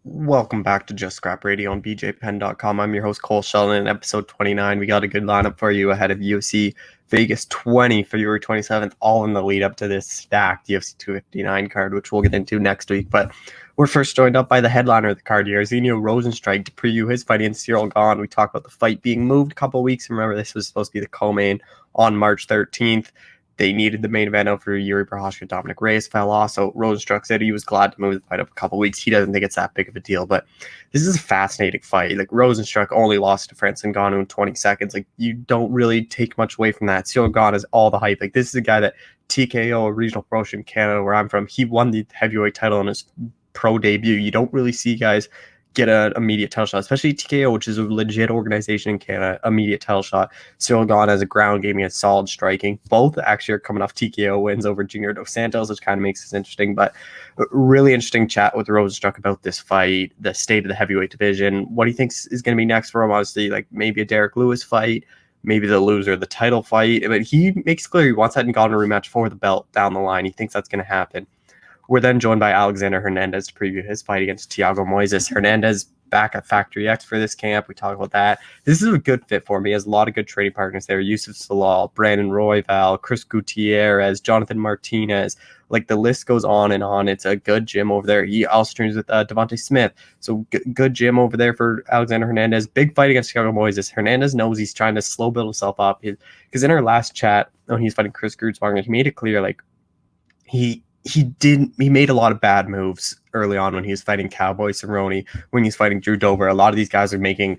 Welcome back to Just Scrap Radio on bjpenn.com. I'm your host, Cole Shelton. In episode 29, we got a good lineup for you ahead of UFC Vegas 20, February 27th, all in the lead up to this stacked UFC 259 card, which we'll get into next week. But we're first joined up by the headliner of the card, Jairzinho Rozenstruik, to preview his fight against Cyril Gane. We talked about the fight being moved a couple of weeks. Remember, this was supposed to be the co-main on March 13th. They needed the main event out for Yuri Prochazka. Dominic Reyes fell off, so Rozenstruik said he was glad to move the fight up a couple weeks. He doesn't think it's that big of a deal, but this is a fascinating fight. Like, Rozenstruik only lost to Francis Ngannou in 20 seconds. Like, you don't really take much away from that. Cyril Gane is all the hype. Like, this is a guy that TKO, a regional promotion in Canada, where I'm from, he won the heavyweight title in his pro debut. You don't really see guys get an immediate title shot, especially TKO, which is a legit organization in Canada, immediate title shot. Cyril Gane has a ground game and solid striking. Both actually are coming off TKO wins over Junior Dos Santos, which kind of makes this interesting. But really interesting chat with Rozenstruik about this fight, the state of the heavyweight division, what he thinks is going to be next for him. Obviously, like maybe a Derek Lewis fight, maybe the loser of the title fight. But he makes clear he wants that Ngannou rematch for the belt down the line. He thinks that's going to happen. We're then joined by Alexander Hernandez to preview his fight against Thiago Moises. Hernandez back at Factory X for this camp. We talk about that. This is a good fit for him. He has a lot of good training partners there. Yusuf Salal, Brandon Royval, Chris Gutierrez, Jonathan Martinez. Like, the list goes on and on. It's a good gym over there. He also trains with Devontae Smith. So good gym over there for Alexander Hernandez. Big fight against Thiago Moises. Hernandez knows he's trying to slow build himself up. Because in our last chat, when he's fighting Chris Gruetzemacher, he made it clear, like, he made a lot of bad moves early on when he was fighting Cowboy Cerrone, when he's fighting Drew Dober. A lot of these guys are making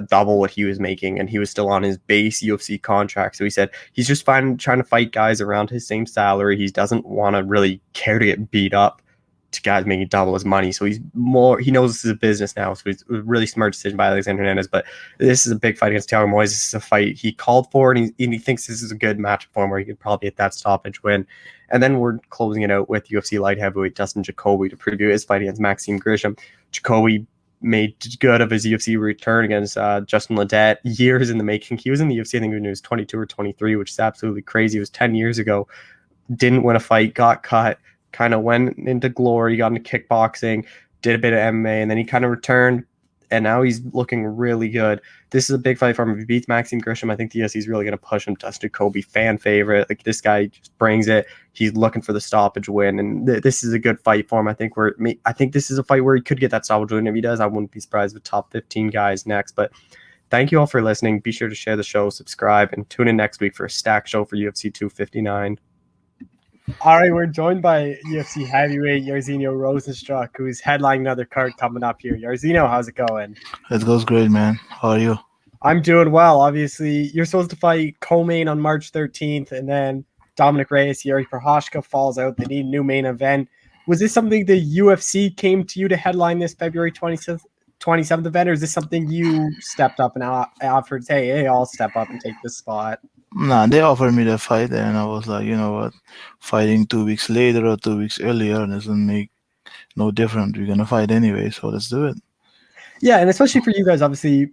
double what he was making, and he was still on his base UFC contract. So he said he's just trying to fight guys around his same salary. He doesn't want to really care to get beat up to guys making double his money. So he knows this is a business now. So it's a really smart decision by Alexander Hernandez. But this is a big fight against Thiago Moises. This is a fight he called for, and he thinks this is a good match for him where he could probably get that stoppage win. And then we're closing it out with UFC light heavyweight Dustin Jacoby to preview his fight against Maxime Grisham. Jacoby made good of his UFC return against Justin Ledet, years in the making. He was in the UFC, I think, when he was 22 or 23, which is absolutely crazy. It was 10 years ago. Didn't win a fight, got cut, kind of went into glory, got into kickboxing, did a bit of MMA, and then he kind of returned, and now he's looking really good. This is a big fight for him. If he beats Maxime Grisham, I think the UFC is really going to push him. Dustin Jacoby, fan favorite. Like, this guy just brings it. He's looking for the stoppage win, and this is a good fight for him. I think this is a fight where he could get that stoppage win. If he does, I wouldn't be surprised with top 15 guys next. But thank you all for listening. Be sure to share the show, subscribe, and tune in next week for a stacked show for UFC 259. All right, we're joined by UFC heavyweight Jairzinho Rozenstruik, who's headlining another card coming up here. Jairzinho, how's it going? It goes great, man. How are you? I'm doing well. Obviously, you're supposed to fight co-main on March 13th, and then Dominic Reyes, Yuri Prochazka falls out. They need a new main event. Was this something the UFC came to you to headline this February 27th event, or is this something you stepped up and offered, hey, I'll step up and take this spot? Nah, they offered me the fight, and I was like, you know what? Fighting 2 weeks later or 2 weeks earlier doesn't make no difference. We're gonna fight anyway, so let's do it. Yeah, and especially for you guys, obviously,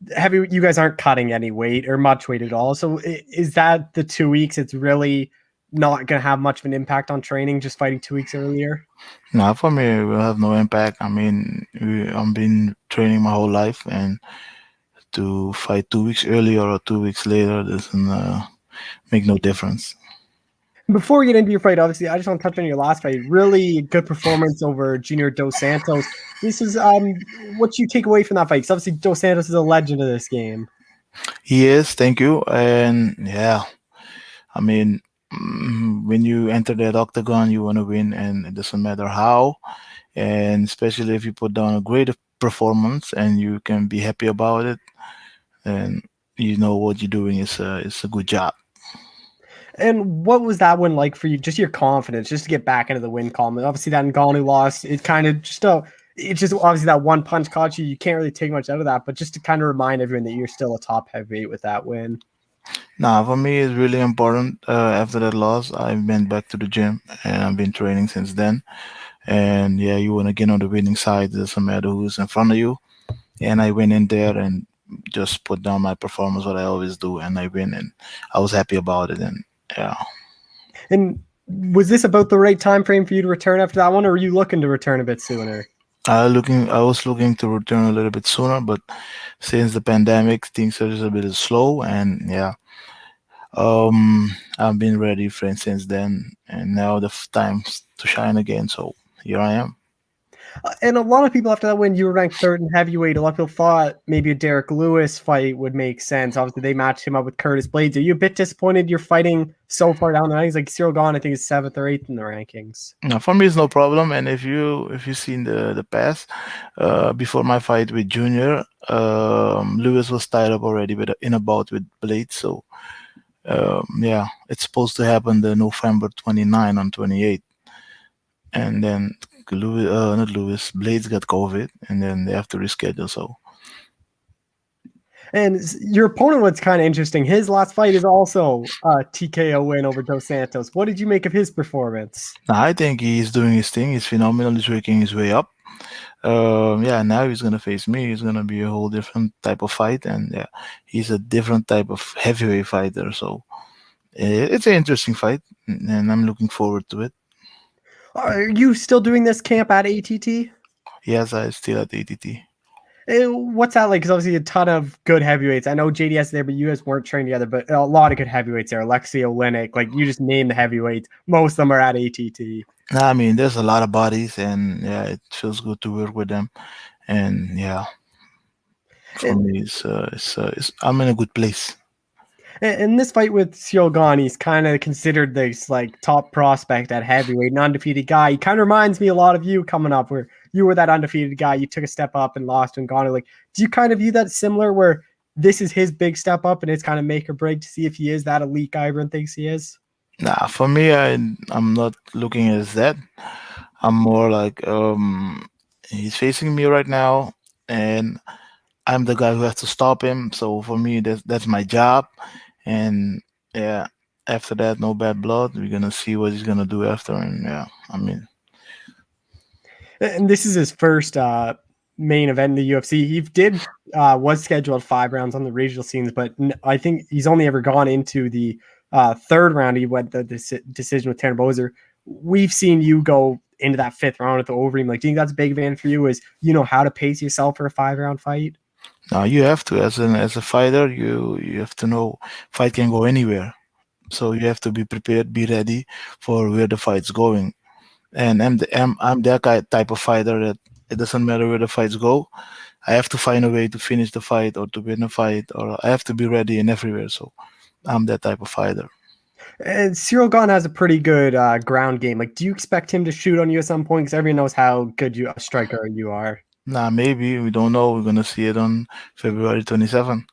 you guys aren't cutting any weight or much weight at all. So is that the 2 weeks? It's really not going to have much of an impact on training, just fighting 2 weeks earlier? Nah, for me, it will have no impact. I mean, I've been training my whole life, and to fight 2 weeks earlier or 2 weeks later doesn't make no difference. Before we get into your fight, obviously, I just want to touch on your last fight. Really good performance over Junior Dos Santos. This is what you take away from that fight, because obviously Dos Santos is a legend of this game. He is, thank you. And yeah, I mean, when you enter that octagon, you want to win, and it doesn't matter how. And especially if you put down a great performance and you can be happy about it, and you know what you're doing is a good job. And what was that one like for you? Just your confidence, just to get back into the win column. And obviously, that Ngannou loss, it kind of just it's just obviously that one punch caught you. You can't really take much out of that, but just to kind of remind everyone that you're still a top heavyweight with that win. Nah, for me, it's really important. After that loss, I went back to the gym, and I've been training since then. And yeah, you want to get on the winning side. It doesn't matter who's in front of you. And I went in there and just put down my performance, what I always do, and I win. And I was happy about it. And yeah. And was this about the right time frame for you to return after that one, or were you looking to return a bit sooner? I was looking to return a little bit sooner, but since the pandemic, things are just a bit slow, and yeah, I've been ready for since then, and now the time's to shine again. So here I am. And a lot of people after that win, you were ranked third in heavyweight. A lot of people thought maybe a Derek Lewis fight would make sense. Obviously, they matched him up with Curtis Blades. Are you a bit disappointed you're fighting so far down the rankings? Like Cyril Gahn, I think is seventh or eighth in the rankings. Now, for me, it's no problem. And if you seen the past, before my fight with Junior, Lewis was tied up already with in a bout with Blade. So yeah, it's supposed to happen the November 29 on 28, and then Lewis, not Lewis, Blades got COVID, and then they have to reschedule. So And your opponent was kind of interesting. His last fight is also a TKO win over Dos Santos. What did you make of his performance? now I think he's doing his thing. He's phenomenal. He's working his way up. Yeah, now he's gonna face me. He's gonna be a whole different type of fight, and yeah, he's a different type of heavyweight fighter. So it's an interesting fight, and I'm looking forward to it. Are you still doing this camp at ATT? Yes, I still at ATT. What's that like? Because obviously a ton of good heavyweights. I know JDS there, but you guys weren't trained together. But a lot of good heavyweights there. Alexei Olenek, like you just name the heavyweights. Most of them are at ATT. Nah, I mean, there's a lot of bodies, and yeah, it feels good to work with them. And yeah, for And, me, I'm in a good place. and this fight with Shogun, he's kind of considered this like top prospect at heavyweight, an undefeated guy. He kind of reminds me a lot of you coming up, where you were that undefeated guy. You took a step up and lost to Ngannou. Like, do you kind of view that similar, where this is his big step up and it's kind of make or break to see if he is that elite guy everyone thinks he is? Nah, for me, I'm not looking as that. I'm more like he's facing me right now, and I'm the guy who has to stop him. So for me, that's my job. And yeah, after that, no bad blood. We're gonna see what he's gonna do after. And yeah, I mean, And this is his first main event in the UFC. He did was scheduled 5 rounds on the regional scenes, but I think he's only ever gone into the third round. He went the decision with Tanner Bozer. We've seen you go into that fifth round with the Overeem. Like, do you think that's a big advantage for you? Is you know how to pace yourself for a 5 round fight? now you have to as a fighter, you have to know fight can go anywhere. So you have to be prepared, be ready for where the fight's going. And I'm that type of fighter that it doesn't matter where the fights go. I have to find a way to finish the fight or to win a fight, or I have to be ready in everywhere. So I'm that type of fighter. And Cyril Gahn has a pretty good ground game. Like, do you expect him to shoot on you at some point? Because everyone knows how good you a striker you are. Nah, maybe we don't know. We're gonna see it on February 27th.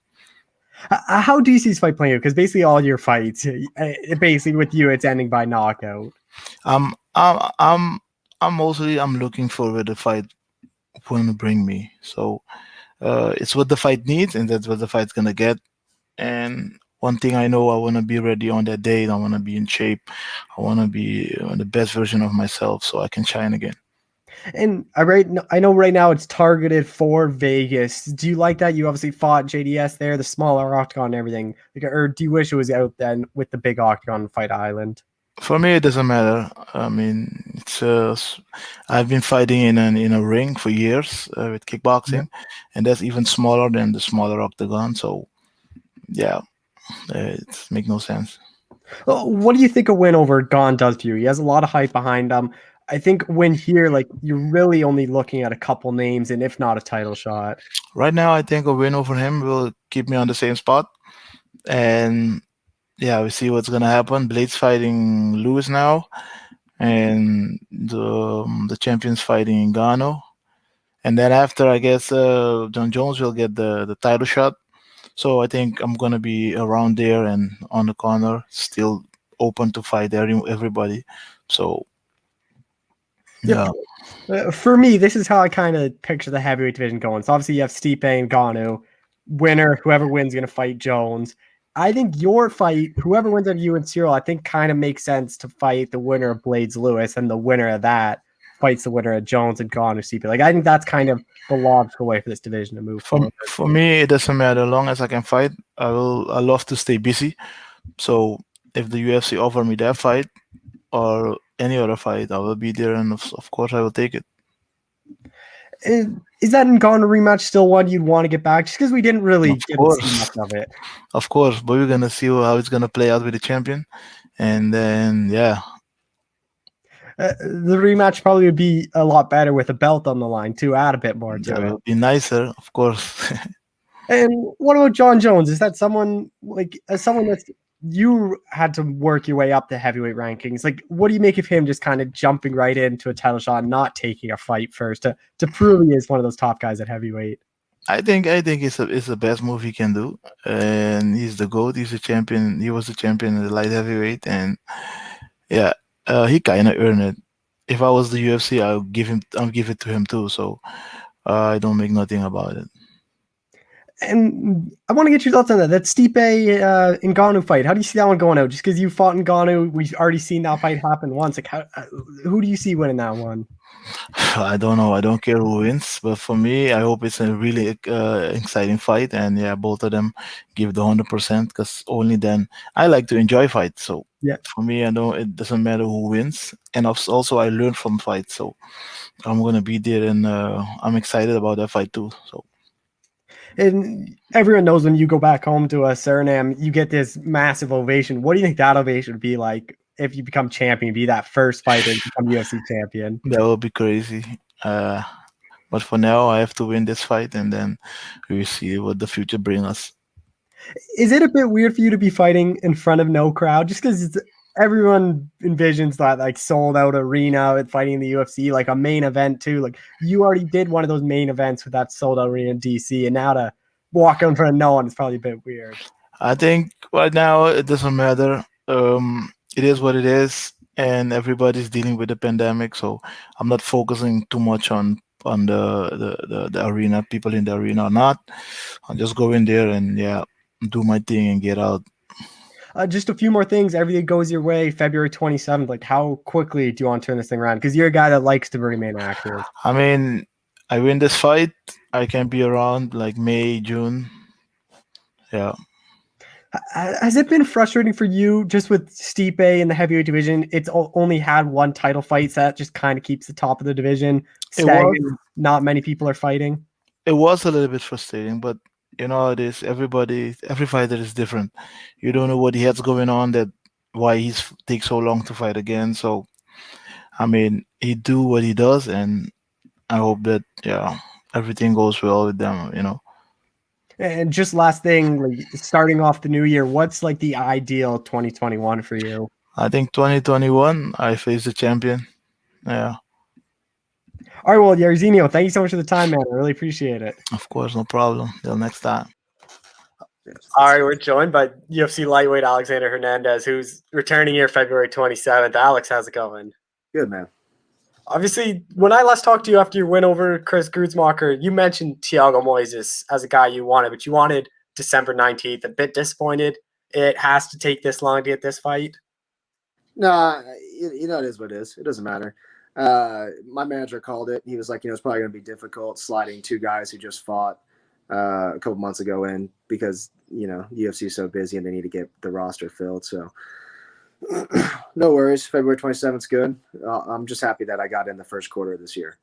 How do you see this fight playing out? Because basically all your fights, basically with you, it's ending by knockout. I'm I'm I'm I'm looking for where the fight will bring me. So it's what the fight needs, and that's what the fight's gonna get. And one thing I know, I want to be ready on that day. I want to be in shape. I want to be the best version of myself so I can shine again. And I know right now it's targeted for Vegas. Do you like that? You obviously fought JDS there, the smaller octagon and everything. Like, or do you wish it was out then with the big octagon Fight Island? For me, it doesn't matter. I mean, I've been fighting in a ring for years with Yeah. kickboxing, and that's even smaller than the smaller octagon. So yeah, it makes no sense. What do you think a win over Gon does for you? He has a lot of hype behind him. I think when here, like you're really only looking at a couple names, and if not a title shot. Right now, I think a win over him will keep me on the same spot, and yeah, we see what's gonna happen. Blade's fighting Lewis now, and the champions fighting Ngannou. And then after, I guess Jon Jones will get the title shot. So I think I'm gonna be around there and on the corner, still open to fight everybody. So Yeah. yeah, For me, this is how I kind of picture the heavyweight division going. So obviously you have Stipe and Ngannou. Winner, whoever wins, going to fight Jones. I think your fight, whoever wins out of you and Cyril, I think kind of makes sense to fight the winner of Blades Lewis, and the winner of that fights the winner of Jones and Ngannou Stipe. Like, I think that's kind of the logical way for this division to move forward. for me, it doesn't matter. As long as I can fight, I love to stay busy. So if the UFC offer me that fight or any other fight, I will be there, and of course I will take it. Is that Ngannou rematch still one you'd want to get back? Just because we didn't really Of get to see course, much of it. of course. But we're gonna see how it's gonna play out with the champion, and then yeah, The rematch probably would be a lot better with a belt on the line too. Add a bit more that to it. will be nicer, of course. And what about Jon Jones? Is that someone as someone that's you had to work your way up the heavyweight rankings? Like, what do you make of him just kind of jumping right into a title shot, and not taking a fight first to prove he is one of those top guys at heavyweight? I think it's the best move he can do, and he's the goat. He's a champion. He was the champion in the light heavyweight, and yeah, he kind of earned it. If I was the UFC, I'll give it to him too. So I don't make nothing about it. And I want to get your thoughts on that. That Stipe Ngannou fight. How do you see that one going out? Just because you fought Ngannou, we've already seen that fight happen once. Like, who do you see winning that one? I don't know. I don't care who wins, but for me, I hope it's a really exciting fight. And yeah, both of them give the 100% because only then I like to enjoy fights. So Yeah. for me, I know it doesn't matter who wins. And also, I learn from fights. So I'm gonna be there, and I'm excited about that fight too. So And everyone knows when you go back home to a Suriname, you get this massive ovation. What do you think that ovation would be like if you become champion, be that first fighter to become UFC champion? that will be crazy. Uh, but for now, I have to win this fight, and then we will see what the future brings us. Is it a bit weird for you to be fighting in front of no crowd? Just because everyone envisions that like sold out arena with fighting in the UFC, like a main event too. Like you already did one of those main events with that sold out arena in DC, and now to walk out in front of no one is probably a bit weird. I think right now it doesn't matter. It is what it is, and everybody's dealing with the pandemic. So I'm not focusing too much on the arena, people in the arena or not. I'll just go in there and yeah, do my thing and get out. Just a few more things. Everything goes your way. February 27th. Like, how quickly do you want to turn this thing around? Because you're a guy that likes to remain active. I mean, I win this fight, I can be around like May, June. Yeah. Has it been frustrating for you just with Stipe in the heavyweight division? It's only had one title fight, so that just kind of keeps the top of the division It was stagnant. Not many people are fighting. it was a little bit frustrating, but you know how it is. Every fighter is different. You don't know what he has going on, that why he's takes so long to fight again. So I mean, he do what he does, and I hope that yeah, everything goes well with them. And just last thing, like starting off the new year, what's like the ideal 2021 for you? I think 2021, I face the champion. Yeah, All right, well, Jairzinho, thank you so much for the time, man. I really appreciate it. of course, no problem. Till next time. All right, we're joined by UFC lightweight Alexander Hernandez, who's returning here February 27th. Alex, how's it going? Good, man. Obviously, when I last talked to you after your win over Chris Grutzmacher, you mentioned Thiago Moises as a guy you wanted, but you wanted December 19th. A bit disappointed it has to take this long to get this fight. No, it is what it is. It doesn't matter. My manager called it. He was like, it's probably going to be difficult sliding two guys who just fought a couple months ago in because, UFC is so busy and they need to get the roster filled. So no worries. February 27th is good. I'm just happy that I got in the first quarter of this year.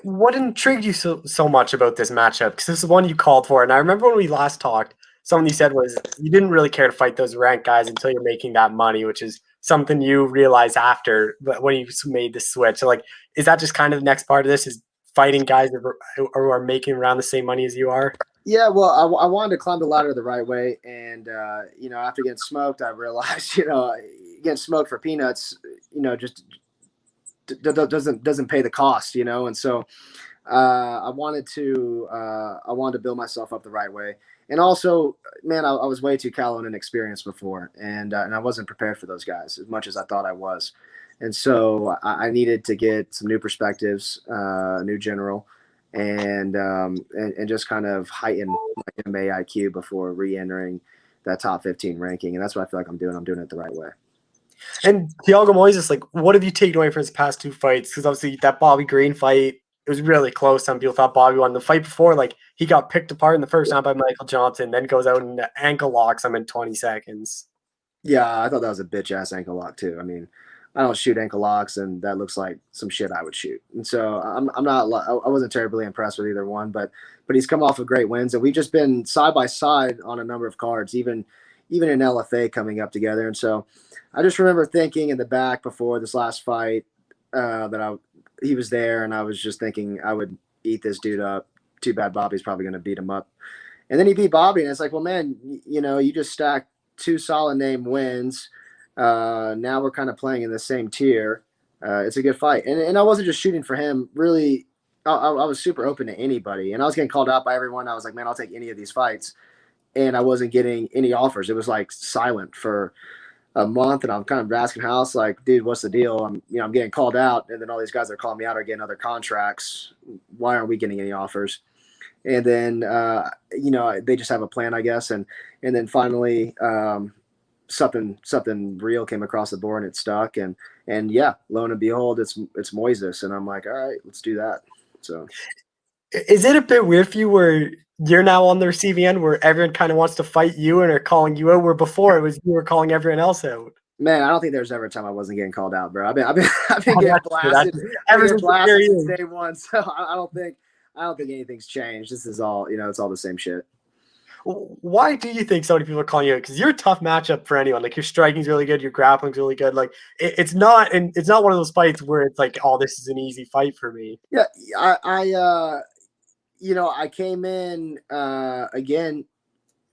What intrigued you so much about this matchup? Because this is one you called for. And I remember when we last talked, something you said was you didn't really care to fight those ranked guys until you're making that money, which is something you realize after when you made the switch. So, like, is that just kind of the next part of this is fighting guys who are making around the same money as you are? Yeah, well, I wanted to climb the ladder the right way. And, after getting smoked, I realized, getting smoked for peanuts, just doesn't pay the cost, and so I wanted to build myself up the right way, and also, man, I was way too callow and inexperienced before, and I wasn't prepared for those guys as much as I thought I was, and so I needed to get some new perspectives, new general, and just kind of heighten my MMA IQ before re-entering that top 15 ranking, and that's what I feel like I'm doing. I'm doing it the right way. And Thiago Moises, like, what have you taken away from his past two fights? Because obviously that Bobby Green fight, it was really close. Some people thought Bobby won. The fight before, like, he got picked apart in the first round by Michael Johnson, then goes out and ankle locks him in 20 seconds. Yeah, I thought that was a bitch ass ankle lock too. I mean, I don't shoot ankle locks, and that looks like some shit I would shoot. And so I wasn't terribly impressed with either one, but he's come off of great wins, and we've just been side by side on a number of cards, even in LFA coming up together. And so I just remember thinking in the back before this last fight he was there, and I was just thinking I would eat this dude up. Too bad Bobby's probably going to beat him up. And then he beat Bobby, and it's like, well, man, you just stacked 2 solid name wins. Now we're kind of playing in the same tier. It's a good fight. And I wasn't just shooting for him. Really, I was super open to anybody. And I was getting called out by everyone. I was like, man, I'll take any of these fights. And I wasn't getting any offers. It was like silent for a month. And I'm kind of asking House, like, dude, what's the deal? I'm getting called out. And then all these guys that are calling me out are getting other contracts. Why aren't we getting any offers? And then, they just have a plan, I guess. And then finally, something real came across the board and it stuck. And yeah, lo and behold, it's Moises. And I'm like, all right, let's do that. So is it a bit weird for you where you're now on the receiving end where everyone kind of wants to fight you and are calling you out, where before it was you were calling everyone else out? Man, I don't think there's ever a time I wasn't getting called out, bro. I've been getting blasted. I've been been blasted since day one. So I don't think anything's changed. This is all, it's all the same shit. Why do you think so many people are calling you out? Because you're a tough matchup for anyone. Like, your striking's really good, your grappling's really good. Like, it's not one of those fights where it's like, oh, this is an easy fight for me. Yeah, I came in again,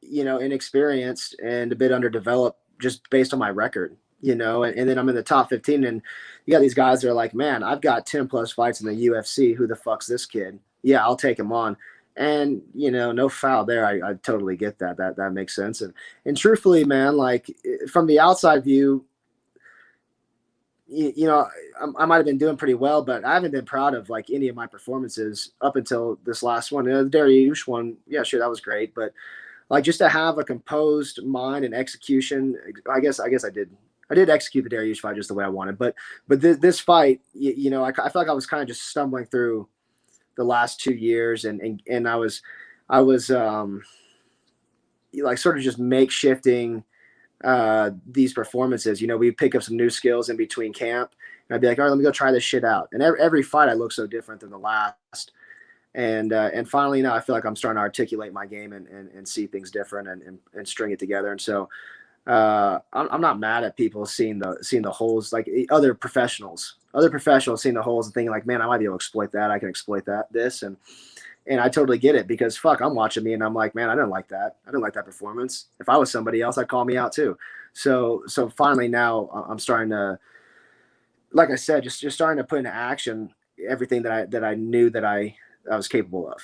inexperienced and a bit underdeveloped just based on my record, and then I'm in the top 15, and you got these guys that are like, man, I've got 10 plus fights in the UFC. Who the fuck's this kid? Yeah, I'll take him on. And, no foul there. I totally get that. That makes sense. And truthfully, man, like, from the outside view, I might have been doing pretty well, but I haven't been proud of like any of my performances up until this last one. The Dariush one, yeah, sure, that was great. But like, just to have a composed mind and execution, I guess I did. I did execute the Dariush fight just the way I wanted. But this fight, I felt like I was kind of just stumbling through the last 2 years, and I was like sort of just makeshifting these performances. We pick up some new skills in between camp, and I'd be like, all right, let me go try this shit out. And every fight I look so different than the last. And finally now I feel like I'm starting to articulate my game and see things different and string it together. And so I'm not mad at people seeing the holes, like other professionals seeing the holes and thinking like, man, I might be able to exploit that. I can exploit this. And I totally get it, because fuck, I'm watching me and I'm like, man, I didn't like that. I didn't like that performance. If I was somebody else, I'd call me out too. So finally now I'm starting to, like I said, just starting to put into action everything that I knew that I was capable of.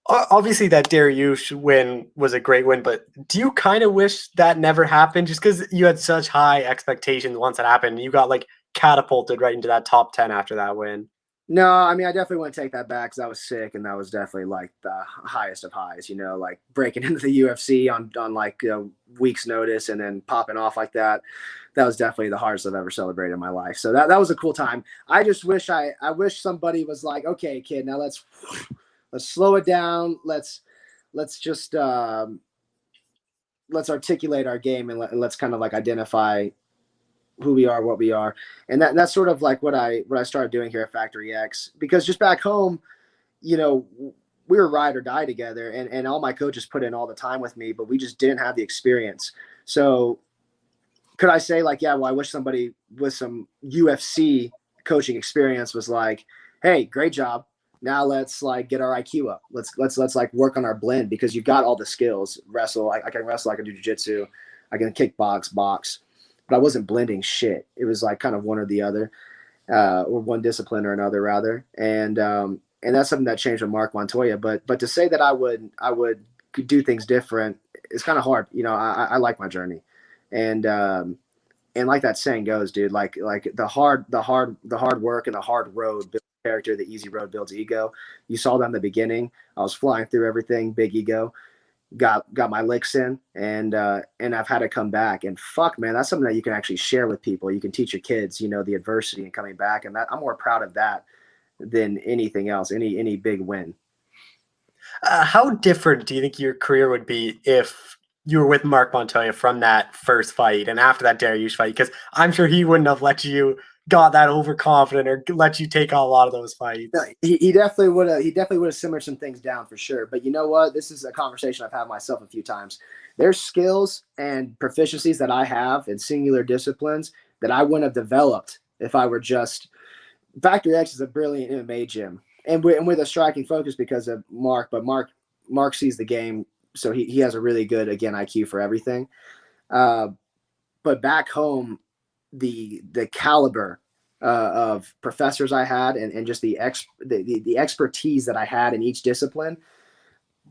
Obviously, that Dariush win was a great win, but do you kind of wish that never happened, just because you had such high expectations once it happened? You got like catapulted right into that top 10 after that win. No, I mean, I definitely wouldn't take that back, because I was sick, and that was definitely like the highest of highs, like breaking into the UFC on like week's notice and then popping off like that. That was definitely the hardest I've ever celebrated in my life. So that was a cool time. I just wish I wish somebody was like, okay, kid, now let's slow it down. Let's just let's articulate our game, and let's kind of like identify who we are, what we are. And that's sort of like what I started doing here at Factory X, because just back home, we were ride or die together, and all my coaches put in all the time with me, but we just didn't have the experience. So could I say like, yeah, well, I wish somebody with some UFC coaching experience was like, hey, great job. Now let's like get our IQ up. Let's like work on our blend, because you've got all the skills. Wrestle, I can wrestle, I can do jiu-jitsu, I can kickbox, box, but I wasn't blending shit. It was like kind of one or the other, or one discipline or another rather. And that's something that changed with Mark Montoya. But to say that I would do things different is kind of hard. I like my journey, and like that saying goes, dude, like the hard work and the hard road builds character, the easy road builds ego. You saw that in the beginning. I was flying through everything, big ego, got my licks in, and I've had to come back. And fuck, man, that's something that you can actually share with people. You can teach your kids, the adversity and coming back. And that I'm more proud of that than anything else, any big win. How different do you think your career would be if you were with Mark Montoya from that first fight and after that Dariush fight, because I'm sure he wouldn't have let you got that overconfident or let you take on a lot of those fights. No, he definitely would have. He definitely would have simmered some things down for sure. But you know what? This is a conversation I've had myself a few times. There's skills and proficiencies that I have in singular disciplines that I wouldn't have developed if I were just. Factory X is a brilliant MMA gym, and with a striking focus because of Mark. But Mark sees the game, so he has a really good IQ for everything. But back home, the caliber of professors I had and just the expertise that I had in each discipline,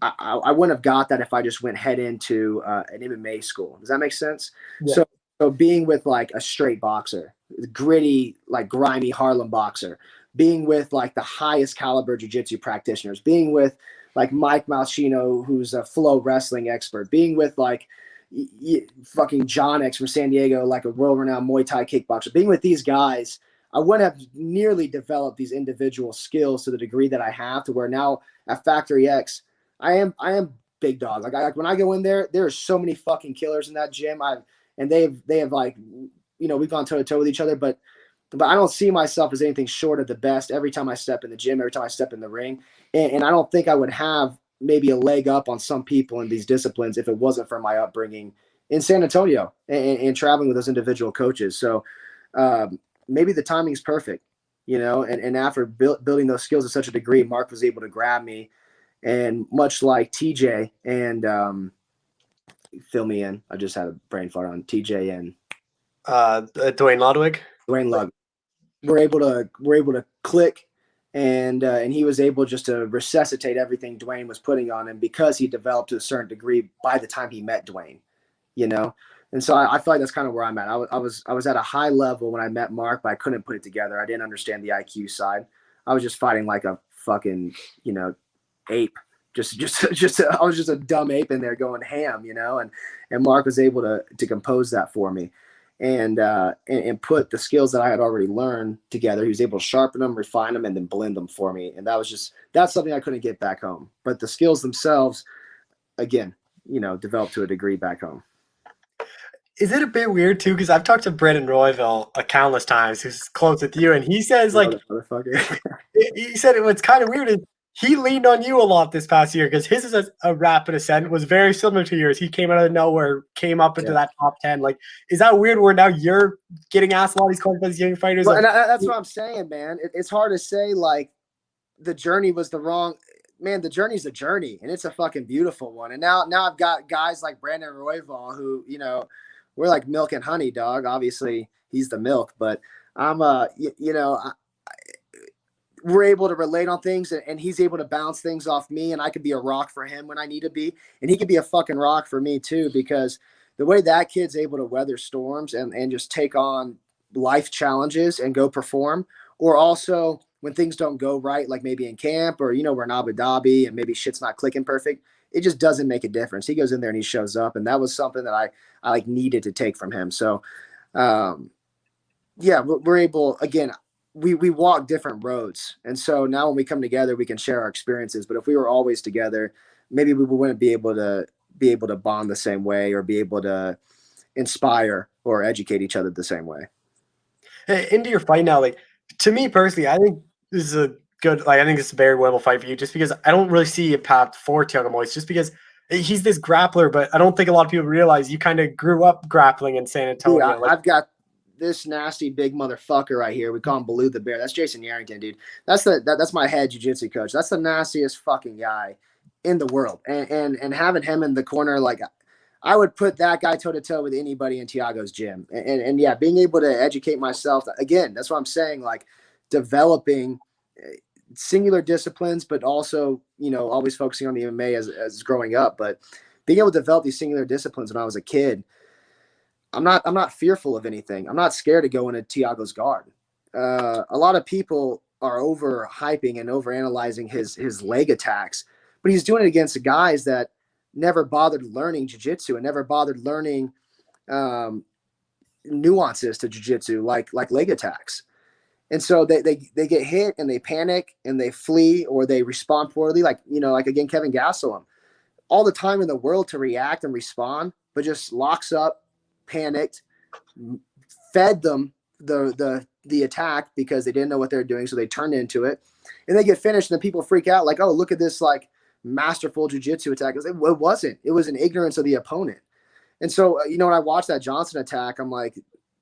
I wouldn't have got that if I just went head into an MMA school. Does that make sense? Yeah. So being with like a straight boxer, gritty, like grimy Harlem boxer, being with like the highest caliber jiu-jitsu practitioners, being with like Mike Malchino, who's a flow wrestling expert, being with like fucking John X from San Diego, like a world-renowned Muay Thai kickboxer, being with these guys, I wouldn't have nearly developed these individual skills to the degree that I have, to where now at Factory X, I am big dog. Like when I go in there are so many fucking killers in that gym. They have like, you know, we've gone toe to toe with each other, but I don't see myself as anything short of the best every time I step in the gym, every time I step in the ring. And I don't think I would have maybe a leg up on some people in these disciplines if it wasn't for my upbringing in San Antonio and traveling with those individual coaches. So maybe the timing's perfect, you know, and after building those skills to such a degree, Mark was able to grab me. And much like TJ and fill me in, I just had a brain fart on TJ and Dwayne Ludwig. Dwayne Ludwig. We're able to click, and he was able just to resuscitate everything Dwayne was putting on him because he developed to a certain degree by the time he met Dwayne, you know. And so I feel like that's kind of where I'm at. I was at a high level when I met Mark, but I couldn't put it together. I didn't understand the IQ side. I was just fighting like a fucking, you know, ape. Just I was just a dumb ape in there going ham, you know. And Mark was able to compose that for me. And put the skills that I had already learned together. He was able to sharpen them, refine them, and then blend them for me. And that's something I couldn't get back home. But the skills themselves, again, you know, developed to a degree back home. Is it a bit weird too? Because I've talked to Brendan Royville countless times, who's close with you, and he says like, he said what's kind of weird is he leaned on you a lot this past year because his is a rapid ascent, was very similar to yours. He came out of nowhere, came up into that top 10. Like, is that weird where now you're getting asked a lot of these questions by these young fighters? Well, and that's what I'm saying, man. It's hard to say like the journey was the wrong. Man, the journey's a journey, and it's a fucking beautiful one. And now I've got guys like Brandon Royval who, you know, we're like milk and honey, dog. Obviously, he's the milk, but I'm you know, we're able to relate on things, and he's able to bounce things off me, and I could be a rock for him when I need to be, and he could be a fucking rock for me too, because the way that kid's able to weather storms and just take on life challenges and go perform, or also when things don't go right, like maybe in camp or, you know, we're in Abu Dhabi and maybe shit's not clicking perfect, it just doesn't make a difference. He goes in there and he shows up, and that was something that I like needed to take from him. So, yeah, we're able, again, we walk different roads. And so now when we come together, we can share our experiences. But if we were always together, maybe we wouldn't be able to bond the same way or be able to inspire or educate each other the same way. Hey, into your fight now, like, to me personally, I think this is a good, like, I think it's a very winnable fight for you, just because I don't really see a path for Thiago Moise, just because he's this grappler, but I don't think a lot of people realize you kind of grew up grappling in San Antonio. Dude, I've got this nasty big motherfucker right here. We call him Baloo the Bear. That's Jason Yarrington, dude. That's my head jiu-jitsu coach. That's the nastiest fucking guy in the world. And having him in the corner, like, I would put that guy toe to toe with anybody in Thiago's gym. And yeah, being able to educate myself again, that's what I'm saying. Like, developing singular disciplines, but also, you know, always focusing on the MMA as growing up. But being able to develop these singular disciplines when I was a kid, I'm not fearful of anything. I'm not scared to go into Thiago's guard. A lot of people are overhyping and overanalyzing his leg attacks, but he's doing it against guys that never bothered learning jiu-jitsu and never bothered learning nuances to jiu-jitsu like leg attacks. And so they get hit and they panic and they flee or they respond poorly. Like, you know, like again, Kevin Gastelum. all the time in the world to react and respond, but just locks up, panicked, fed them the attack because they didn't know what they were doing, so they turned into it, and they get finished, and then people freak out like, oh, look at this like masterful jiu-jitsu attack. It wasn't. It was an ignorance of the opponent. And so, when I watched that Johnson attack, I'm like,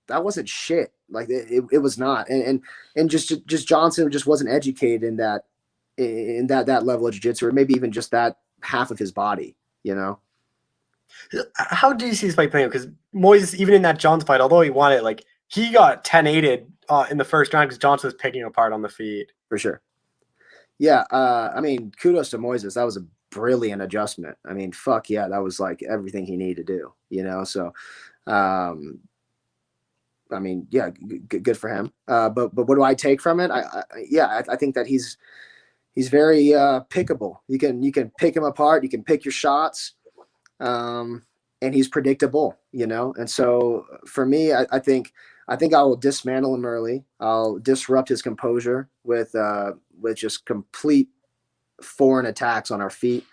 that wasn't shit. Like it was not. And just Johnson just wasn't educated in that level of jiu-jitsu, or maybe even just that half of his body, How do you see this fight playing? Because Moises, even in that Johnson fight, although he won it, like he got 10-8'd in the first round because Johnson was picking apart on the feet. For sure. Yeah. I mean, kudos to Moises. That was a brilliant adjustment. I mean, fuck yeah. That was like everything he needed to do, so, I mean, yeah, good for him. But what do I take from it? I think that he's very pickable. You can pick him apart. You can pick your shots, and he's predictable. And so for me, I think I will dismantle him early. I'll disrupt his composure with just complete foreign attacks on our feet,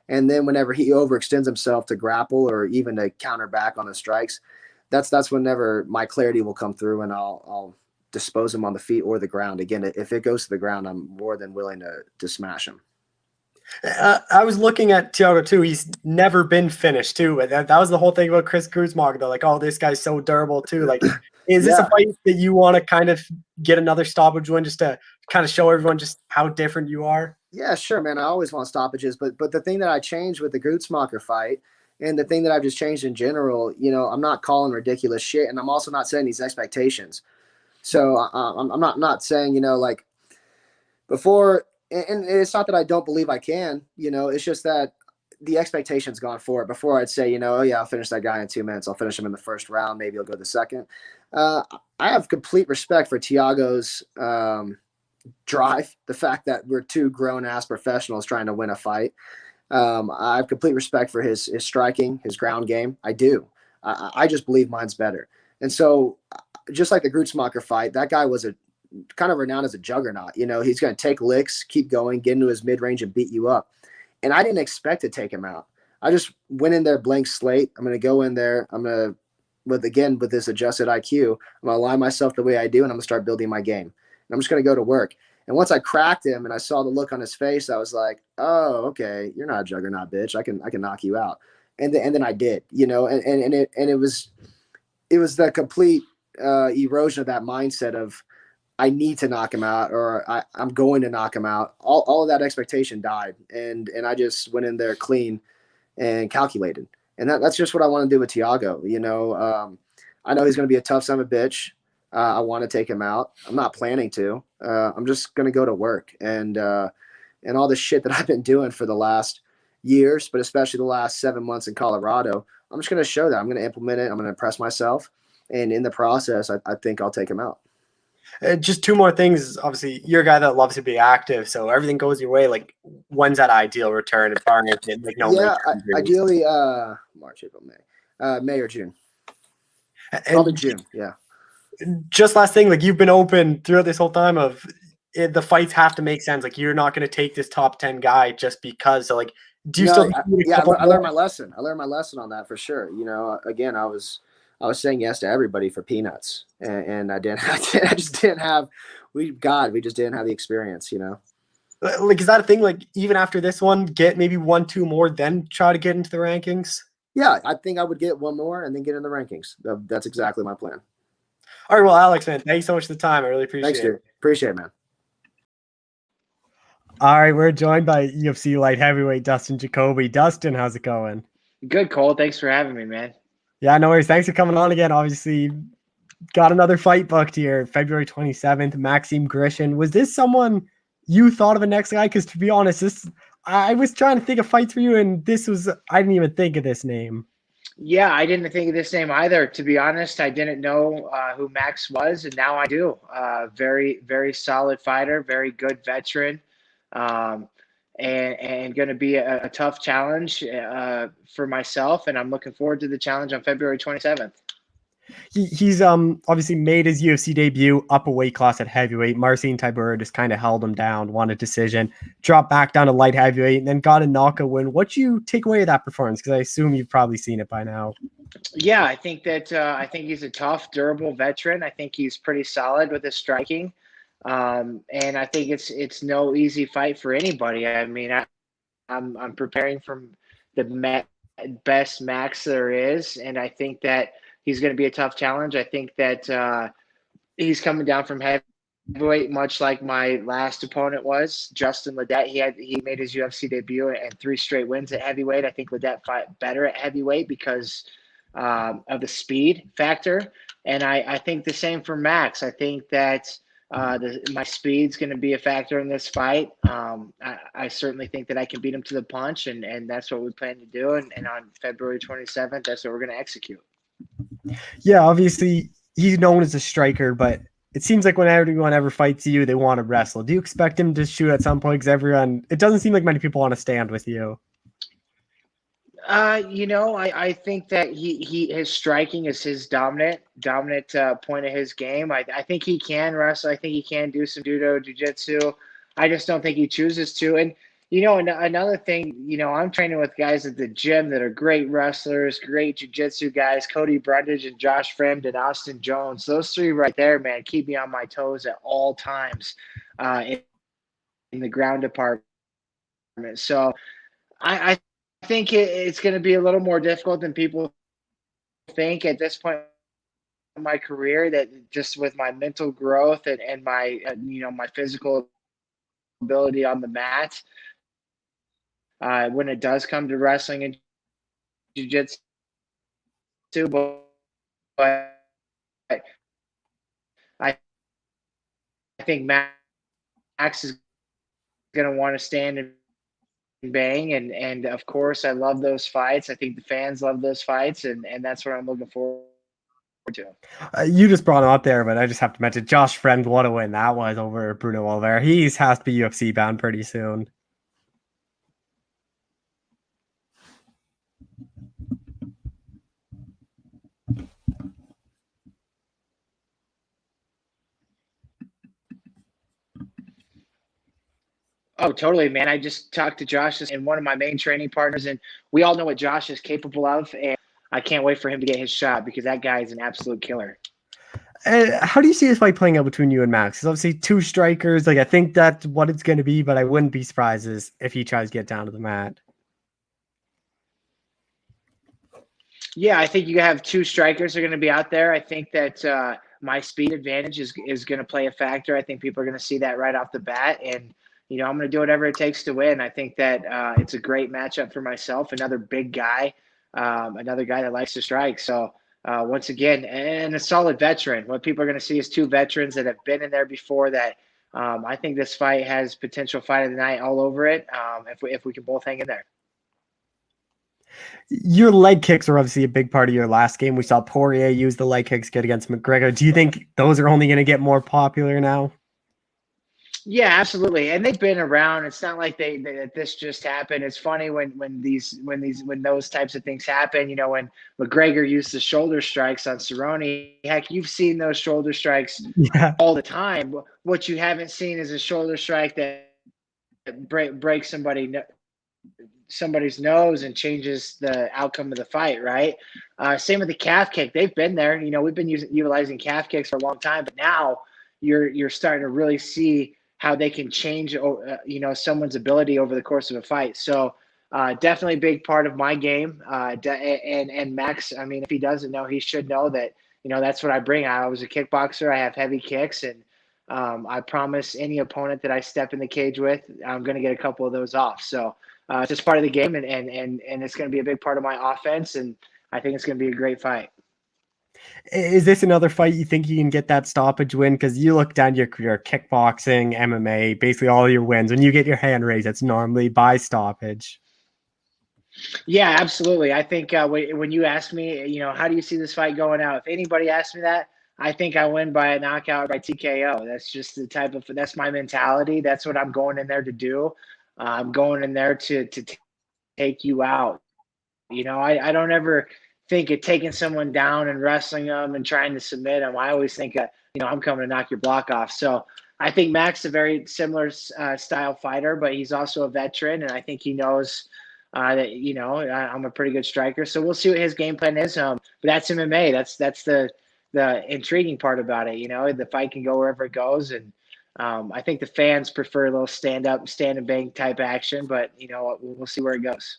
and then whenever he overextends himself to grapple or even to counter back on the strikes, that's whenever my clarity will come through, and I'll dispose him on the feet or the ground. Again, if it goes to the ground, I'm more than willing to smash him. I was looking at Thiago too. He's never been finished too. That was the whole thing about Chris Kuzma. They're like, oh, this guy's so durable too. Like, is this a fight that you want to kind of get another stoppage win just to kind of show everyone just how different you are? Yeah, sure, man. I always want stoppages, but the thing that I changed with the Grutzmacher fight, and the thing that I've just changed in general, I'm not calling ridiculous shit, and I'm also not setting these expectations. So I'm not saying, like before, and it's not that I don't believe I can, it's just that the expectation's gone for it. Before I'd say, oh yeah, I'll finish that guy in 2 minutes. I'll finish him in the first round. Maybe he'll go the second. I have complete respect for Thiago's drive, the fact that we're two grown-ass professionals trying to win a fight. I have complete respect for his striking, his ground game. I do. I just believe mine's better. And so just like the Grutzmacher fight, that guy was a kind of renowned as a juggernaut. He's going to take licks, keep going, get into his mid-range and beat you up. And I didn't expect to take him out. I just went in there blank slate. I'm going to go in there. I'm going to, with this adjusted IQ, I'm going to align myself the way I do, and I'm going to start building my game. And I'm just going to go to work. And once I cracked him and I saw the look on his face, I was like, oh, okay, you're not a juggernaut, bitch. I can knock you out. And then I did, and it was the complete erosion of that mindset of I need to knock him out, or I'm going to knock him out. All of that expectation died, and I just went in there clean and calculated. And that's just what I want to do with Thiago. I know he's going to be a tough son of a bitch. I want to take him out. I'm not planning to. I'm just going to go to work, and all the shit that I've been doing for the last years, but especially the last 7 months in Colorado, I'm just going to show that. I'm going to implement it. I'm going to impress myself. And in the process, I think I'll take him out. Just two more things. Obviously, you're a guy that loves to be active, so everything goes your way. Like, when's that ideal return? Ideally, March, April, May, May or June. Probably June. Yeah. Just last thing, like you've been open throughout this whole time of the fights have to make sense. Like you're not going to take this top 10 guy just because. So like, do you still? I learned my lesson. I learned my lesson on that for sure. Again, I was saying yes to everybody for peanuts, and I just didn't have. We just didn't have the experience. Like, is that a thing? Like, even after this one, get maybe 1-2 more, then try to get into the rankings. Yeah, I think I would get one more and then get in the rankings. That's exactly my plan. All right, well, Alex, man, thanks so much for the time. I really appreciate it. Thanks, dude. Appreciate it, man. All right, we're joined by UFC light heavyweight Dustin Jacoby. Dustin, how's it going? Good, Cole. Thanks for having me, man. Yeah, no worries. Thanks for coming on again. Obviously, got another fight booked here, February 27th, Maxime Grishin. Was this someone you thought of a next guy? Because to be honest, I was trying to think of fights for you, and I didn't even think of this name. Yeah, I didn't think of this name either. To be honest, I didn't know who Max was, and now I do. Very, very solid fighter, very good veteran, and going to be a tough challenge for myself, and I'm looking forward to the challenge on February 27th. He's obviously made his UFC debut up a weight class at heavyweight. Marcin Tybura just kind of held him down, won a decision, dropped back down to light heavyweight, and then got a knockout win. What you take away of that performance? Because I assume you've probably seen it by now. Yeah, I think that I think he's a tough, durable veteran. I think he's pretty solid with his striking, and I think it's no easy fight for anybody. I mean, I'm preparing from the best max there is, and I think that he's going to be a tough challenge. I think that he's coming down from heavyweight, much like my last opponent was Justin Ledet. He made his UFC debut and 3 straight wins at heavyweight. I think Ledet fought better at heavyweight because of the speed factor, and I think the same for Max. I think that my speed's going to be a factor in this fight. I certainly think that I can beat him to the punch, and that's what we plan to do. And on February 27th, that's what we're going to execute. Yeah, obviously he's known as a striker, but it seems like when everyone ever fights you, they want to wrestle. Do you expect him to shoot at some point? Because it doesn't seem like many people want to stand with you. I think that his striking is his dominant point of his game. I think he can wrestle. I think he can do some judo, jiu-jitsu. I just don't think he chooses to. And another thing, I'm training with guys at the gym that are great wrestlers, great jiu-jitsu guys, Cody Brundage and Josh Fremd and Dustin Jones. Those 3 right there, man, keep me on my toes at all times in the ground department. So I think it's going to be a little more difficult than people think at this point in my career, that just with my mental growth and my, my physical ability on the mat, when it does come to wrestling and jiu-jitsu, but I think Max is going to want to stand and bang, and of course I love those fights. I think the fans love those fights, and that's what I'm looking forward to. You just brought him up there, but I just have to mention Josh Fremd. What a win that was over Bruno Oliveira. He has to be UFC bound pretty soon. Oh, totally, man. I just talked to Josh and one of my main training partners, and we all know what Josh is capable of, and I can't wait for him to get his shot because that guy is an absolute killer. How do you see this fight playing out between you and Max? Because obviously 2 strikers. Like, I think that's what it's going to be, but I wouldn't be surprised if he tries to get down to the mat. Yeah, I think you have 2 strikers are going to be out there. I think that my speed advantage is going to play a factor. I think people are going to see that right off the bat, and I'm going to do whatever it takes to win. I think that it's a great matchup for myself. Another big guy, another guy that likes to strike. So once again, and a solid veteran. What people are going to see is 2 veterans that have been in there before. That I think this fight has potential fight of the night all over it. If we can both hang in there. Your leg kicks are obviously a big part of your last game. We saw Poirier use the leg kicks good against McGregor. Do you think those are only going to get more popular now? Yeah, absolutely. And they've been around. It's not like this just happened. It's funny when those types of things happen. When McGregor used the shoulder strikes on Cerrone, heck, you've seen those shoulder strikes all the time. What you haven't seen is a shoulder strike that breaks somebody's nose and changes the outcome of the fight, right? Same with the calf kick. They've been there. We've been utilizing calf kicks for a long time, but now you're starting to really see how they can change, someone's ability over the course of a fight. So definitely a big part of my game. And Max, I mean, if he doesn't know, he should know that, that's what I bring. I was a kickboxer. I have heavy kicks, and I promise any opponent that I step in the cage with, I'm going to get a couple of those off. So it's just part of the game, and it's going to be a big part of my offense, and I think it's going to be a great fight. Is this another fight you think you can get that stoppage win? Because you look down your career, kickboxing, MMA, basically all your wins. When you get your hand raised, it's normally by stoppage. Yeah, absolutely. I think when you ask me, how do you see this fight going out? If anybody asks me that, I think I win by a knockout, by TKO. That's just that's my mentality. That's what I'm going in there to do. I'm going in there to take you out. I don't ever think of taking someone down and wrestling them and trying to submit them. I always think, I'm coming to knock your block off. So I think Max is a very similar style fighter, but he's also a veteran, and I think he knows that I'm a pretty good striker. So we'll see what his game plan is. But that's MMA. That's the intriguing part about it. The fight can go wherever it goes, and I think the fans prefer a little stand and bang type action. But we'll see where it goes.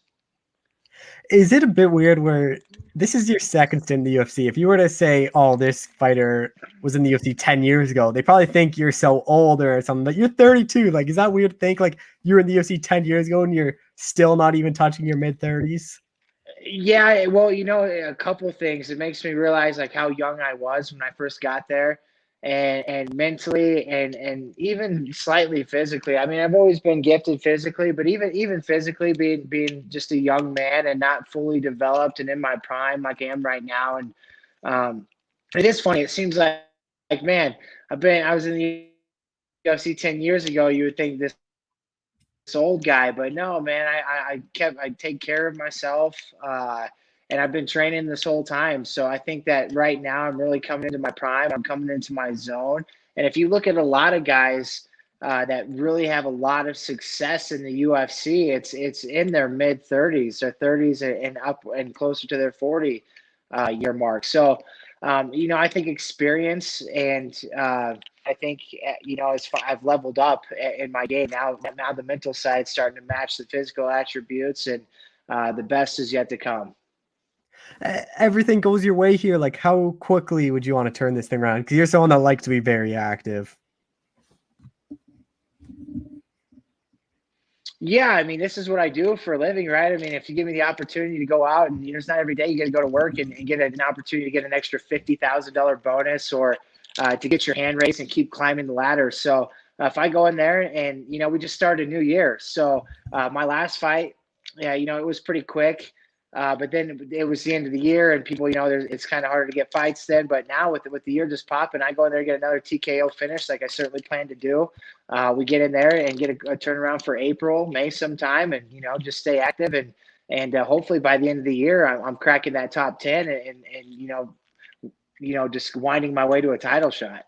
Is it a bit weird where this is your second stint in the UFC? If you were to say, oh, this fighter was in the UFC 10 years ago, they probably think you're so old or something, but you're 32. Like, is that weird to think like you were in the UFC 10 years ago and you're still not even touching your mid-30s? Yeah, well, a couple of things. It makes me realize like how young I was when I first got there, and mentally and even slightly physically. I mean, I've always been gifted physically, but even physically being just a young man and not fully developed and in my prime like I am right now. And it is funny. It seems like man, I was in the UFC 10 years ago. You would think this old guy, but no, man, I take care of myself, and I've been training this whole time. So I think that right now I'm really coming into my prime. I'm coming into my zone. And if you look at a lot of guys that really have a lot of success in the UFC, it's in their mid 30s, their 30s and up and closer to their 40 year mark. So I think experience and I think I've leveled up in my game now. Now the mental side's starting to match the physical attributes, and the best is yet to come. Everything goes your way here. Like, how quickly would you want to turn this thing around? Because you're someone that likes to be very active. Yeah, I mean, this is what I do for a living, right? I mean, if you give me the opportunity to go out and it's not every day you get to go to work and get an opportunity to get an extra $50,000 bonus or to get your hand raised and keep climbing the ladder. So if I go in there and, we just started a new year. So my last fight, yeah, it was pretty quick. But then it was the end of the year and people, it's kind of harder to get fights then. But now with the year just popping, I go in there and get another TKO finish like I certainly plan to do. We get in there and get a turnaround for April, May sometime and, just stay active. And hopefully by the end of the year, I'm cracking that top 10 and just winding my way to a title shot.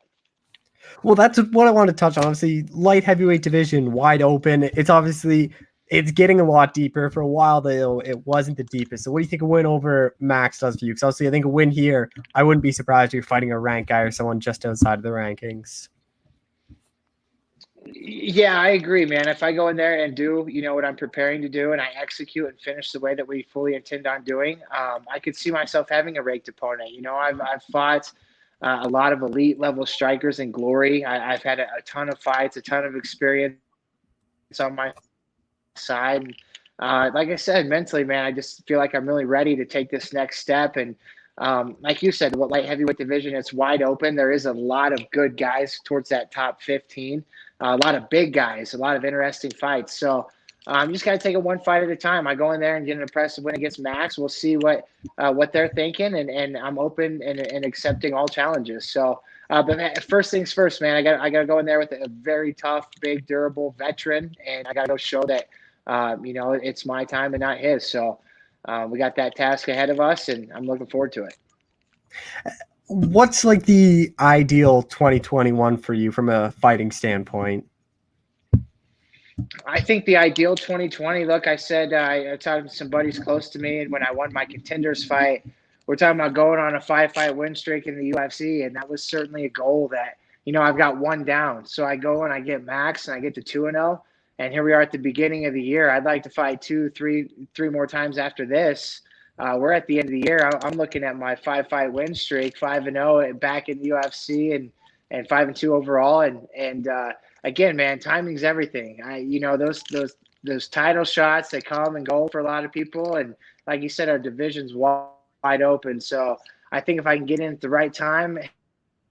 Well, that's what I want to touch on. Obviously, light heavyweight division, wide open. It's getting a lot deeper. For a while, though, it wasn't the deepest. So what do you think a win over Max does for you? Because obviously, I think a win here, I wouldn't be surprised if you're fighting a ranked guy or someone just outside of the rankings. Yeah, I agree, man. If I go in there and do, what I'm preparing to do and I execute and finish the way that we fully intend on doing, I could see myself having a ranked opponent. I've fought a lot of elite level strikers in glory. I've had a ton of fights, a ton of experience on my side. Like I said, mentally, man, I just feel like I'm really ready to take this next step. And like you said, what light heavyweight division, it's wide open. There is a lot of good guys towards that top 15, a lot of big guys, a lot of interesting fights. So you just got to take it one fight at a time. I go in there and get an impressive win against Max. We'll see what they're thinking, and I'm open and accepting all challenges. So, but first things first, man, I got to go in there with a very tough, big, durable veteran, and I got to go show that it's my time and not his. So we got that task ahead of us, and I'm looking forward to it. What's like the ideal 2021 for you from a fighting standpoint? I think the ideal 2020, look, I said, I talked to some buddies close to me, and when I won my contenders fight, we're talking about going on a 5-fight win streak in the UFC, and that was certainly a goal that, I've got one down. So I go and I get Max, and I get to 2-0, and here we are at the beginning of the year. I'd like to fight three more times after this. We're at the end of the year. I'm looking at my 5-fight win streak, 5-0 back in the UFC, and 5-2 overall, and again, man, timing's everything. Those title shots, they come and go for a lot of people. And like you said, our division's wide open. So I think if I can get in at the right time,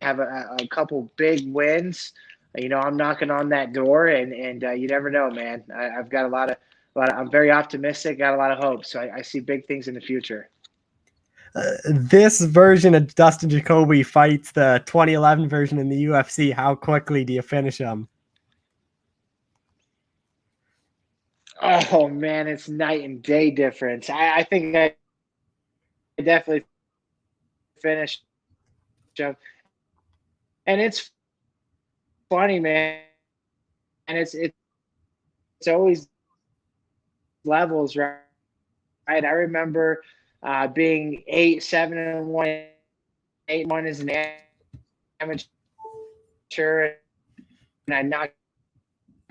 have a couple big wins, I'm knocking on that door and you never know, man. I've got a lot of, I'm very optimistic, got a lot of hope. So I see big things in the future. This version of Dustin Jacoby fights the 2011 version in the UFC. How quickly do you finish him? Oh man, it's night and day difference. I think I definitely finished him. And it's funny, man. And it's always levels, right? I remember being 8-7-1, 8-1 as an amateur, and I knocked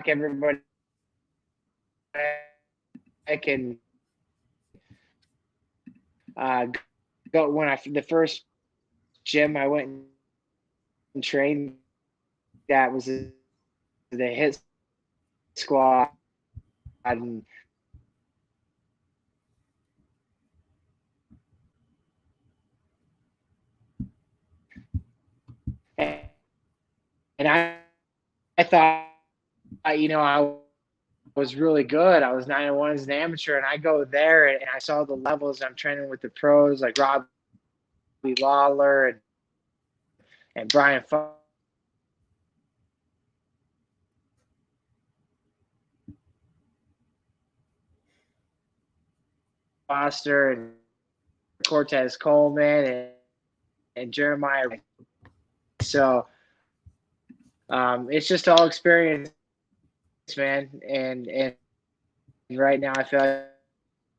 everybody I can go when the first gym I went and trained that was the hit squad, and I thought, I was really good. I was 9-1 as an amateur, and I go there and I saw the levels. I'm training with the pros like Robbie Lawler and Brian Foster and Cortez Coleman and Jeremiah. So it's just all experience, man. And right now I feel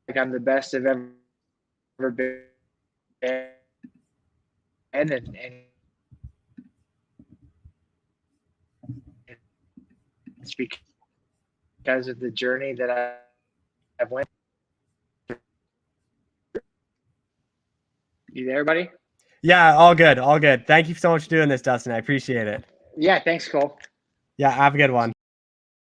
like I'm the best I've ever been. And it's because of the journey that I've went. You there, buddy? Yeah, all good, all good. Thank you so much for doing this, Dustin. I appreciate it. Yeah, thanks, Cole. Yeah, have a good one.